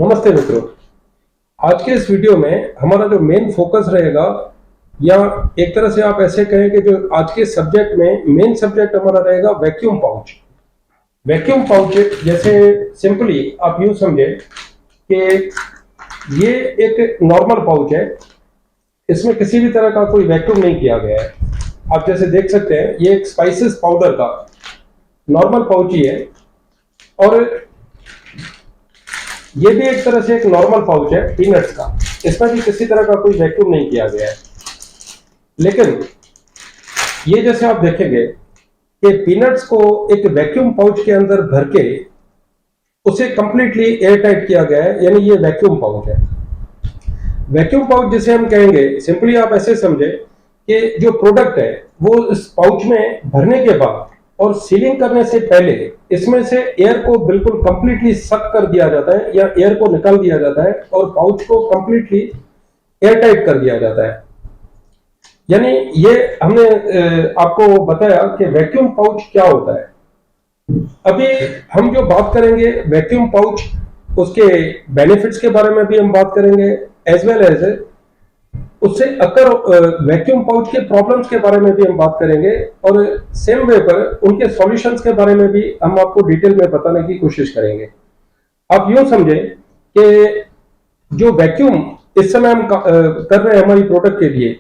नमस्ते मित्रों। आज के इस वीडियो में हमारा जो मेन फोकस रहेगा, या एक तरह से आप ऐसे कहें कि जो आज के सब्जेक्ट में मेन सब्जेक्ट हमारा रहेगा वैक्यूम पाउच। वैक्यूम पाउच जैसे सिंपली आप यूं समझे कि ये एक नॉर्मल पाउच है, इसमें किसी भी तरह का कोई वैक्यूम नहीं किया गया है। आप जैसे देख सकते हैं ये एक स्पाइसेस पाउडर का नॉर्मल पाउच ही है, और ये भी एक तरह से एक नॉर्मल पाउच है पीनट्स का। इसमें भी किसी तरह का कोई वैक्यूम नहीं किया गया है। लेकिन ये जैसे आप देखेंगे कि पीनट्स को एक वैक्यूम पाउच के अंदर भर के उसे कंप्लीटली एयर टाइट किया गया है, यानी ये वैक्यूम पाउच है। वैक्यूम पाउच जिसे हम कहेंगे, सिंपली आप ऐसे समझे कि जो प्रोडक्ट है वो इस पाउच में भरने के बाद और सीलिंग करने से पहले इसमें से एयर को बिल्कुल कंप्लीटली सक कर दिया जाता है, या एयर को निकाल दिया जाता है और पाउच को कंप्लीटली एयर टाइट कर दिया जाता है। यानी ये हमने आपको बताया कि वैक्यूम पाउच क्या होता है। अभी हम जो बात करेंगे वैक्यूम पाउच, उसके बेनिफिट्स के बारे में भी हम बात करेंगे, एज वेल एज उससे अकर वैक्यूम पाउच के प्रॉब्लम्स के बारे में भी हम बात करेंगे, और सेम वे पर उनके सॉल्यूशंस के बारे में भी हम आपको डिटेल में बताने की कोशिश करेंगे। आप यूं समझे कि जो वैक्यूम इस समय हम कर रहे हैं हमारी प्रोडक्ट के लिए,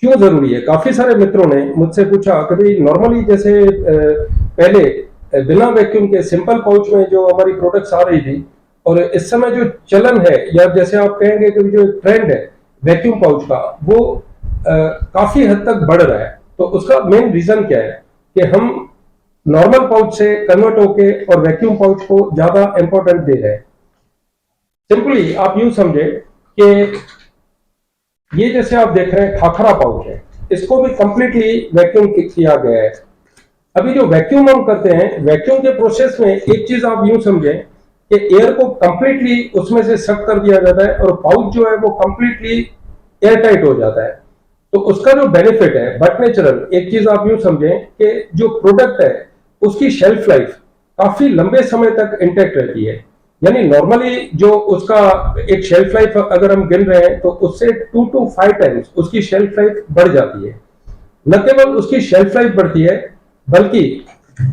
क्यों जरूरी है। काफी सारे मित्रों ने मुझसे पूछा कि भाई नॉर्मली जैसे पहले बिना वैक्यूम के सिंपल पाउच में जो हमारी प्रोडक्ट्स आ रही थी, और इस समय जो चलन है, या जैसे आप कहेंगे कि जो ट्रेंड है वैक्यूम पाउच का, वो काफी हद तक बढ़ रहा है। तो उसका मेन रीजन क्या है कि हम नॉर्मल पाउच से कन्वर्ट होके और वैक्यूम पाउच को ज्यादा इंपॉर्टेंट दे रहे हैं। सिंपली आप यूं समझे कि ये जैसे आप देख रहे हैं खाखरा पाउच है, इसको भी कंप्लीटली वैक्यूम किया गया है। अभी जो वैक्यूम हम करते हैं, वैक्यूम के प्रोसेस में एक चीज आप यूं समझें कि एयर को कंप्लीटली उसमें से सक कर दिया जाता है और पाउच जो है वो कंप्लीटली एयर टाइट हो जाता है। तो उसका जो बेनिफिट है बट नेचुरल, एक चीज आप यूं समझें कि जो प्रोडक्ट है उसकी शेल्फ लाइफ काफी लंबे समय तक इंटैक्ट रहती है। यानी नॉर्मली जो उसका एक शेल्फ लाइफ अगर हम गिन रहे हैं तो उससे 2 to 5 टाइम्स उसकी शेल्फ लाइफ बढ़ जाती है। न केवल उसकी शेल्फ लाइफ बढ़ती है, बल्कि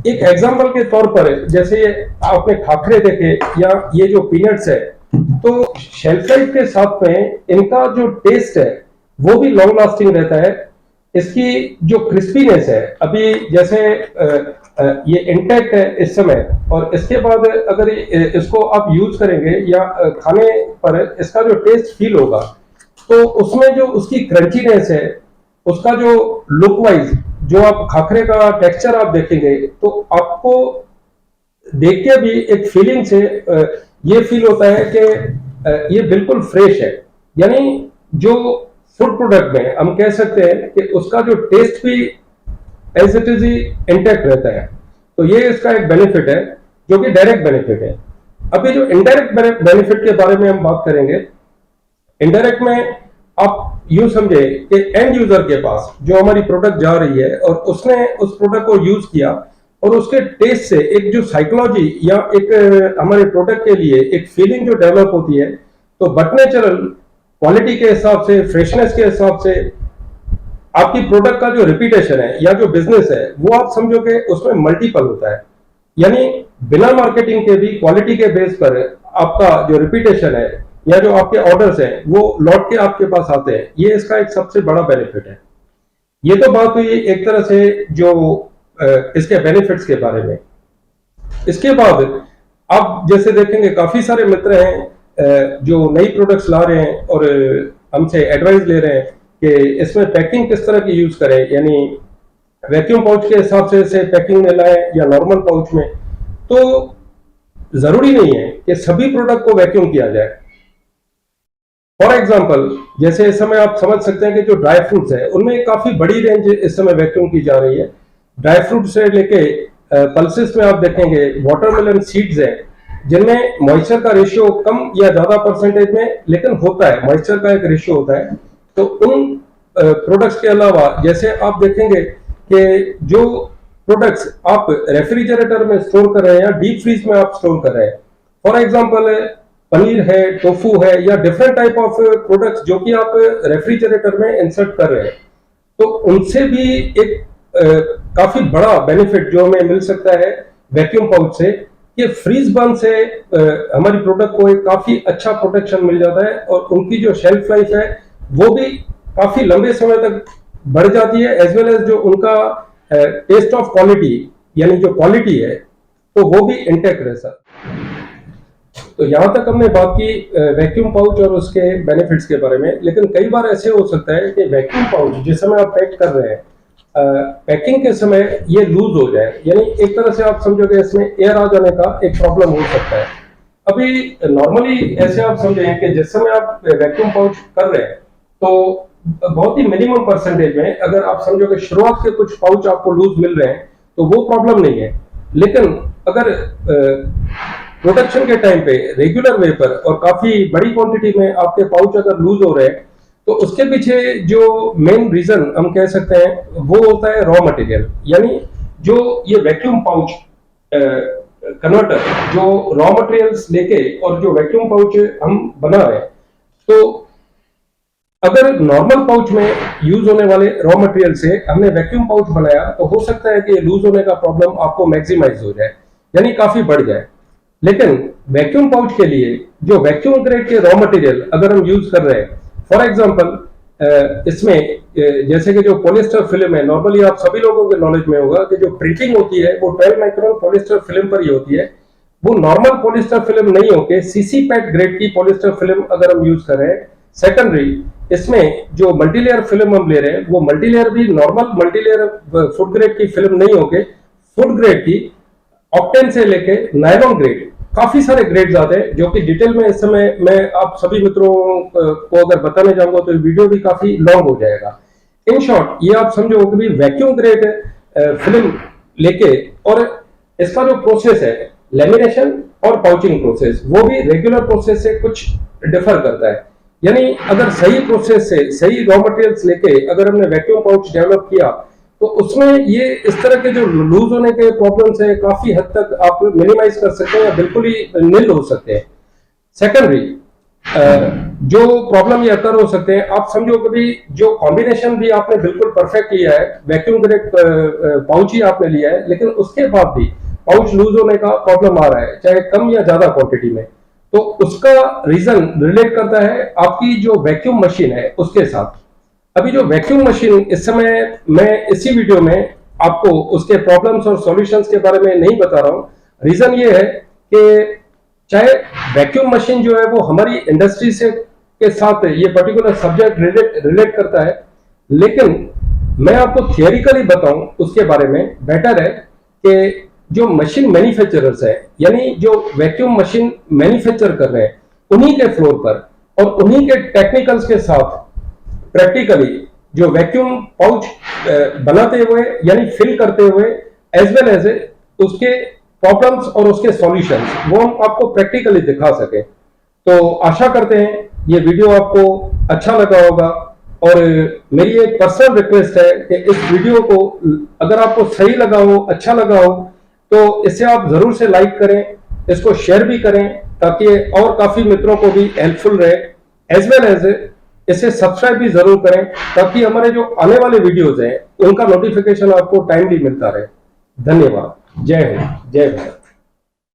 एक एग्जांपल के तौर पर जैसे आपने खाखरे देखे या ये जो पीनट्स है, तो शेल्फ लाइफ के साथ में इनका जो टेस्ट है वो भी लॉन्ग लास्टिंग रहता है। इसकी जो क्रिस्पीनेस है, अभी जैसे ये इंटैक्ट है इस समय, और इसके बाद अगर इसको आप यूज करेंगे या खाने पर इसका जो टेस्ट फील होगा, तो उसमें जो उसकी क्रंचीनेस है, उसका जो लुक वाइज जो आप खाखरे का टेक्सचर आप देखेंगे, तो आपको देख के भी एक फीलिंग से ये फील होता है कि ये बिल्कुल फ्रेश है। यानी जो फूड प्रोडक्ट में हम कह सकते हैं कि उसका जो टेस्ट भी एज इट इज ही इंटैक्ट रहता है। तो ये इसका एक बेनिफिट है जो कि डायरेक्ट बेनिफिट है। अभी जो इनडायरेक्ट बेनिफिट के बारे में हम बात करेंगे, इनडायरेक्ट में आप यूं समझे कि एंड यूजर के पास जो हमारी प्रोडक्ट जा रही है और उसने उस प्रोडक्ट को यूज किया, और उसके टेस्ट से एक जो साइकोलॉजी या एक हमारे प्रोडक्ट के लिए एक फीलिंग जो डेवलप होती है, तो बट नेचुरल क्वालिटी के हिसाब से, फ्रेशनेस के हिसाब से आपकी प्रोडक्ट का जो रिपीटेशन है या जो बिजनेस है वो आप समझो कि उसमें मल्टीपल होता है। यानी बिना मार्केटिंग के भी क्वालिटी के बेस पर आपका जो रिपीटेशन है या जो आपके ऑर्डर्स हैं वो लौट के आपके पास आते हैं। ये इसका एक सबसे बड़ा बेनिफिट है। ये तो बात हुई एक तरह से जो इसके बेनिफिट्स के बारे में। इसके बाद आप जैसे देखेंगे काफी सारे मित्र हैं जो नई प्रोडक्ट्स ला रहे हैं और हमसे एडवाइस ले रहे हैं कि इसमें पैकिंग किस तरह की यूज करें, यानी वैक्यूम पाउच के हिसाब से इसे पैकिंग में लाएं या नॉर्मल पाउच में। तो जरूरी नहीं है कि सभी प्रोडक्ट को वैक्यूम किया जाए। फॉर एग्जाम्पल जैसे इस समय आप समझ सकते हैं कि जो ड्राई फ्रूट्स है उनमें काफी बड़ी रेंज इस समय वैक्यूम की जा रही है। ड्राई फ्रूट से लेके पल्सेस में आप देखेंगे वाटरमेलन सीड्स है जिनमें मॉइस्चर का रेशियो कम या ज्यादा परसेंटेज में लेकिन होता है, मॉइस्चर का एक रेशियो होता है। तो उन प्रोडक्ट्स के अलावा जैसे आप देखेंगे कि जो प्रोडक्ट्स आप रेफ्रिजरेटर में स्टोर कर रहे हैं या डीप फ्रीज में आप स्टोर कर रहे हैं, फॉर एग्जांपल पनीर है, टोफू है, या डिफरेंट टाइप ऑफ प्रोडक्ट्स जो कि आप रेफ्रिजरेटर में इंसर्ट कर रहे हैं, तो उनसे भी एक काफी बड़ा बेनिफिट जो हमें मिल सकता है वैक्यूम पाउच से, कि फ्रीज बर्न से हमारी प्रोडक्ट को एक काफी अच्छा प्रोटेक्शन मिल जाता है, और उनकी जो शेल्फ लाइफ है वो भी काफी लंबे समय तक बढ़ जाती है, एज वेल एज जो उनका टेस्ट ऑफ क्वालिटी यानी जो क्वालिटी है तो वो भी इंटेक्ट रहता है। तो यहां तक हमने बात की वैक्यूम पाउच और उसके बेनिफिट्स के बारे में, लेकिन कई बार ऐसे हो सकता है कि वैक्यूम पाउच जिस समय आप पैक कर रहे हैं, पैकिंग के समय ये लूज हो जाए, यानी एक तरह से आप समझोगे इसमें एयर आ जाने का एक प्रॉब्लम हो सकता है। अभी नॉर्मली ऐसे आप समझें कि जिस समय आप वैक्यूम पाउच कर रहे हैं तो बहुत ही मिनिमम परसेंटेज में, अगर आप समझोगे शुरुआत के कुछ पाउच आपको लूज मिल रहे हैं तो वो प्रॉब्लम नहीं है, लेकिन अगर प्रोडक्शन के टाइम पे रेगुलर वे पर और काफी बड़ी क्वांटिटी में आपके पाउच अगर लूज हो रहे हैं, तो उसके पीछे जो मेन रीजन हम कह सकते हैं वो होता है रॉ मटेरियल, यानी जो ये वैक्यूम पाउच कन्वर्टर जो रॉ मटेरियल्स लेके और जो वैक्यूम पाउच हम बना रहे हैं, तो अगर नॉर्मल पाउच में यूज होने वाले रॉ मटेरियल से हमने वैक्यूम पाउच बनाया तो हो सकता है कि लूज होने का प्रॉब्लम आपको मैक्सिमाइज हो जाए, यानी काफी बढ़ जाए। लेकिन वैक्यूम पाउच के लिए जो वैक्यूम ग्रेड के रॉ मटेरियल अगर हम यूज कर रहे हैं, फॉर एग्जांपल इसमें जैसे कि जो पॉलिएस्टर फिल्म है, नॉर्मली आप सभी लोगों के नॉलेज में होगा कि जो प्रिंटिंग होती है वो 12 माइक्रोन पॉलिएस्टर फिल्म पर ही होती है, वो नॉर्मल पॉलिएस्टर फिल्म नहीं होके सीसी पैड ग्रेड की पॉलिएस्टर फिल्म अगर हम यूज कर रहे हैं। सेकेंडरी इसमें जो मल्टीलेयर फिल्म हम ले रहे हैं वो मल्टीलेयर भी नॉर्मल मल्टीलेयर फूड ग्रेड की फिल्म नहीं होके फूड ग्रेड की ऑक्टेन से लेके नायलॉन ग्रेड, काफी सारे ग्रेड्स आते हैं जो कि डिटेल में इस समय मैं आप सभी मित्रों को अगर बताने जाऊंगा तो वीडियो भी काफी लॉन्ग हो जाएगा। इन शॉर्ट ये आप समझो कि वैक्यूम ग्रेड फिल्म लेके, और इसका जो प्रोसेस है लेमिनेशन और पाउचिंग प्रोसेस वो भी रेगुलर प्रोसेस से कुछ डिफर करता है, यानी अगर सही प्रोसेस से सही रॉ मटेरियल्स लेके अगर हमने वैक्यूम पाउच डेवलप किया तो उसमें ये इस तरह के जो लूज होने के प्रॉब्लम्स है काफी हद तक आप मिनिमाइज कर सकते हैं या बिल्कुल ही निल हो सकते हैं। सेकेंडरी जो प्रॉब्लम ये अकर हो सकते हैं, आप समझो कभी जो कॉम्बिनेशन भी आपने बिल्कुल परफेक्ट लिया है, वैक्यूम ग्रेड पाउच ही आपने लिया है, लेकिन उसके बाद भी पाउच लूज होने का प्रॉब्लम आ रहा है, चाहे कम या ज्यादा क्वांटिटी में, तो उसका रीजन रिलेट करता है आपकी जो वैक्यूम मशीन है उसके साथ। अभी जो वैक्यूम मशीन इस समय मैं इसी वीडियो में आपको उसके प्रॉब्लम्स और सॉल्यूशंस के बारे में नहीं बता रहा हूं। रीजन ये है कि चाहे वैक्यूम मशीन जो है वो हमारी इंडस्ट्री से के साथ ये पर्टिकुलर सब्जेक्ट रिलेट करता है, लेकिन मैं आपको थियोरिकली बताऊं उसके बारे में बेटर है कि जो मशीन मैन्युफैक्चरर्स है, यानी जो वैक्यूम मशीन मैन्युफैक्चर कर रहे हैं, उन्हीं के फ्लोर पर और उन्हीं के टेक्निकल्स के साथ प्रैक्टिकली जो वैक्यूम पाउच बनाते हुए यानी फिल करते हुए एज वेल एज उसके प्रॉब्लम्स और उसके सॉल्यूशंस वो हम आपको प्रैक्टिकली दिखा सके। तो आशा करते हैं ये वीडियो आपको अच्छा लगा होगा, और मेरी एक पर्सनल रिक्वेस्ट है कि इस वीडियो को अगर आपको सही लगा हो, अच्छा लगा हो, तो इसे आप जरूर से लाइक करें, इसको शेयर भी करें ताकि और काफी मित्रों को भी हेल्पफुल रहे, एज वेल एज इसे सब्सक्राइब भी जरूर करें ताकि हमारे जो आने वाले वीडियोज हैं उनका नोटिफिकेशन आपको टाइमली मिलता रहे। धन्यवाद। जय हिंद, जय भारत।